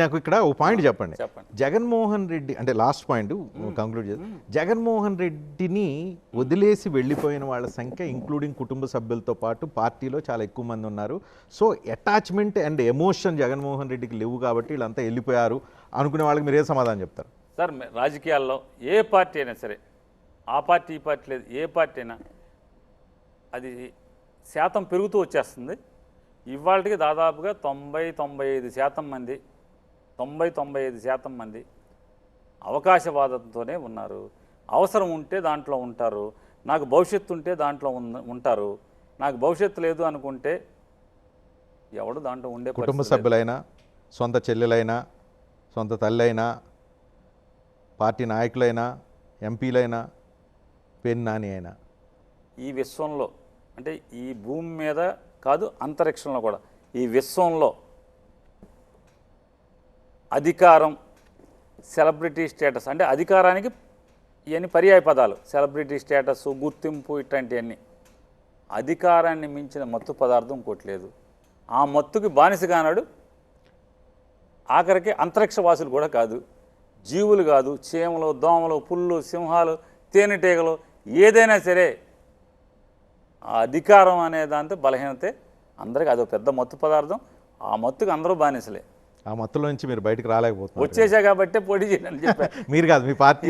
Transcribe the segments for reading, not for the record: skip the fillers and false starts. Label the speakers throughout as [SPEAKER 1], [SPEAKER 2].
[SPEAKER 1] నాకు ఇక్కడ ఓ పాయింట్ చెప్పండి. జగన్మోహన్ రెడ్డి అంటే లాస్ట్ పాయింట్ కంక్లూడ్ చేసి, జగన్మోహన్ రెడ్డిని వదిలేసి వెళ్ళిపోయిన వాళ్ళ సంఖ్య ఇంక్లూడింగ్ కుటుంబ సభ్యులతో పాటు పార్టీలో చాలా ఎక్కువ మంది ఉన్నారు. So attachment and emotion Jaganmohan రెడ్డికి లేవు కాబట్టి వీళ్ళంతా వెళ్ళిపోయారు అనుకునే వాళ్ళకి మీరు ఏ సమాధానం చెప్తారు?
[SPEAKER 2] సార్, రాజకీయాల్లో ఏ పార్టీ అయినా సరే, ఆ పార్టీ ఈ పార్టీ లేదు, ఏ పార్టీ అయినా అది శాతం పెరుగుతూ వచ్చేస్తుంది. ఇవాళకి దాదాపుగా 90-95% మంది అవకాశవాదంతోనే ఉన్నారు. అవసరం ఉంటే దాంట్లో ఉంటారు, నాకు భవిష్యత్తు ఉంటే దాంట్లో ఉంటారు, నాకు భవిష్యత్తు లేదు అనుకుంటే ఎవడు దాంట్లో ఉండే
[SPEAKER 1] కుటుంబ సభ్యులైనా, సొంత చెల్లెలైనా, సొంత తల్లి అయినా, పార్టీ నాయకులైనా, ఎంపీలైనా, పేరు నాని అయినా
[SPEAKER 2] ఈ విశ్వంలో అంటే ఈ భూమి మీద కాదు, అంతరిక్షంలో కూడా, ఈ విశ్వంలో అధికారం, సెలబ్రిటీ స్టేటస్, అంటే అధికారానికి ఇవన్నీ పర్యాయ పదాలు, సెలబ్రిటీ స్టేటస్, గుర్తింపు, ఇట్లాంటివన్నీ. అధికారాన్ని మించిన మత్తు పదార్థం ఇంకోటి లేదు. ఆ మత్తుకి బానిసగానాడు ఆఖరికి అంతరిక్షవాసులు కూడా కాదు, జీవులు కాదు, చీమలు, దోమలు, పుల్లు, సింహాలు, తేనెటీగలు, ఏదైనా సరే ఆ అధికారం అనే దాంతో బలహీనతే అందరికీ అదో పెద్ద మత్తు పదార్థం. ఆ మత్తుకు అందరూ బానిసలే.
[SPEAKER 1] ఆ మత్తులో నుంచి మీరు బయటకు రాలేకపోతున్నారు.
[SPEAKER 2] వచ్చేసా కాబట్టి పోటీ చేయని చెప్పాను.
[SPEAKER 1] మీరు కాదు, మీ పార్టీ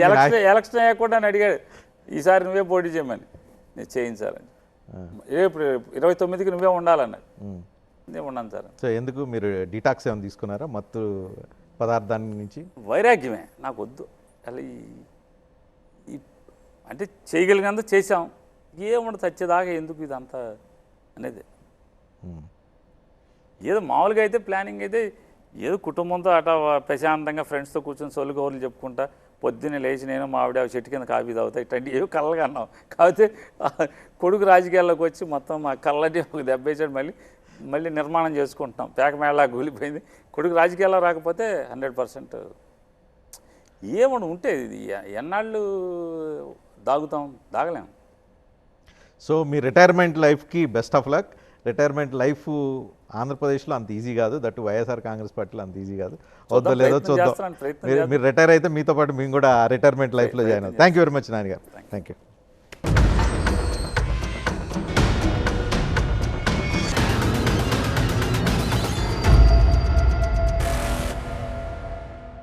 [SPEAKER 2] ఎలక్షన్ అయ్యాకుండా అని అడిగాడు, ఈసారి నువ్వే పోటీ చేయమని. నేను చేయించాలని, రేపు 29కి నువ్వే ఉండాలన్నాడు. నేను ఉన్నాను సార్.
[SPEAKER 1] సో ఎందుకు మీరు డిటాక్స్ ఏమైనా తీసుకున్నారా మత్తు పదార్థాన్ని నుంచి?
[SPEAKER 2] వైరాగ్యమే, నాకు వద్దు అలా. అంటే చేయగలిగినంత చేసాం, ఏముండదు చచ్చేదాకా ఎందుకు ఇదంతా అనేది. ఏదో మామూలుగా అయితే ప్లానింగ్ అయితే ఏదో కుటుంబంతో అట ప్రశాంతంగా ఫ్రెండ్స్తో కూర్చొని సొల్లు కౌరులు చెప్పుకుంటా, పొద్దున్నే లేచి నేను మా ఆవిడ చెట్టు కింద కాఫీ తాగుతా, ఇట్లాంటి ఏవో కళ్ళగా అన్నాం. కాకపోతే కొడుకు రాజకీయాల్లోకి వచ్చి మొత్తం మా కళ్ళని ఒక దెబ్బేసాడు. మళ్ళీ నిర్మాణం చేసుకుంటున్నాం. పేకమేళ కూలిపోయింది. కొడుకు రాజకీయాల్లో రాకపోతే 100% ఏమన్నా ఉంటే ఇది ఎన్నాళ్ళు దాగలేము.
[SPEAKER 1] సో మీ రిటైర్మెంట్ లైఫ్కి best of luck. Retirement life ఆంధ్రప్రదేశ్లో అంత ఈజీ కాదు, దట్టు వైఎస్ఆర్ కాంగ్రెస్ పార్టీలో అంత ఈజీ కాదు. వద్దో లేదో చూద్దాం. మీరు రిటైర్ అయితే మీతో పాటు మేము కూడా రిటైర్మెంట్ లైఫ్లో జాయిన్ అవుతాం. Thank you very much Nani గారు. Thank you.